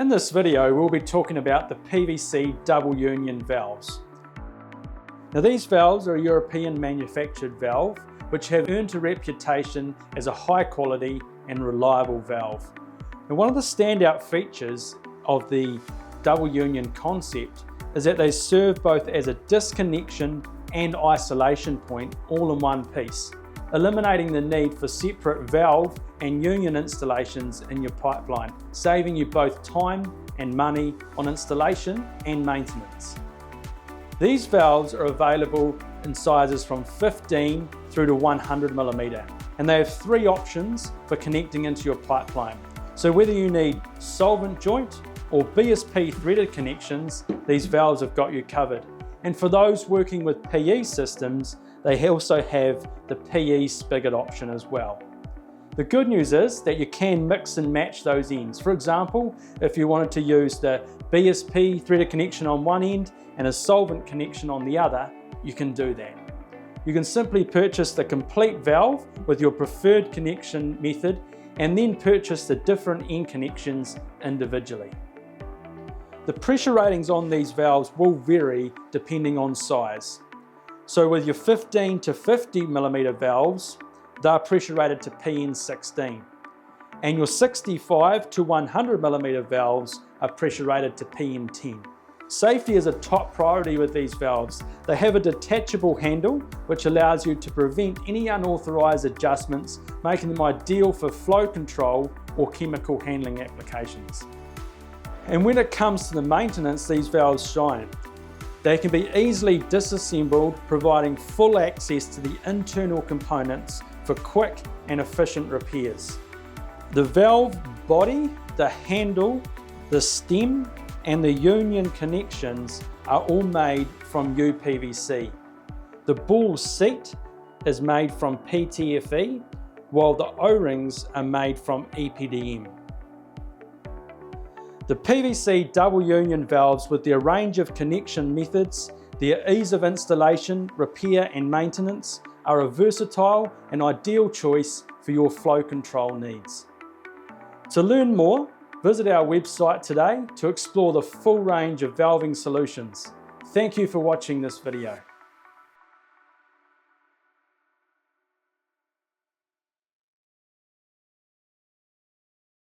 In this video, we'll be talking about the PVC double union valves. Now these valves are a European manufactured valve which have earned a reputation as a high quality and reliable valve. Now one of the standout features of the double union concept is that they serve both as a disconnection and isolation point all in one piece, eliminating the need for separate valve and union installations in your pipeline, saving you both time and money on installation and maintenance. These valves are available in sizes from 15 through to 100mm, and they have three options for connecting into your pipeline. So whether you need solvent joint or BSP threaded connections, these valves have got you covered. And for those working with PE systems, they also have the PE spigot option as well. The good news is that you can mix and match those ends. For example, if you wanted to use the BSP threaded connection on one end and a solvent connection on the other, you can do that. You can simply purchase the complete valve with your preferred connection method and then purchase the different end connections individually. The pressure ratings on these valves will vary depending on size. So with your 15 to 50mm valves, they're pressure rated to PN16. And your 65 to 100mm valves are pressure rated to PN10. Safety is a top priority with these valves. They have a detachable handle which allows you to prevent any unauthorized adjustments, making them ideal for flow control or chemical handling applications. And when it comes to the maintenance, these valves shine. They can be easily disassembled, providing full access to the internal components for quick and efficient repairs. The valve body, the handle, the stem, and the union connections are all made from UPVC. The ball seat is made from PTFE, while the O-rings are made from EPDM. The PVC double union valves, with their range of connection methods, their ease of installation, repair and maintenance, are a versatile and ideal choice for your flow control needs. To learn more, visit our website today to explore the full range of valving solutions. Thank you for watching this video.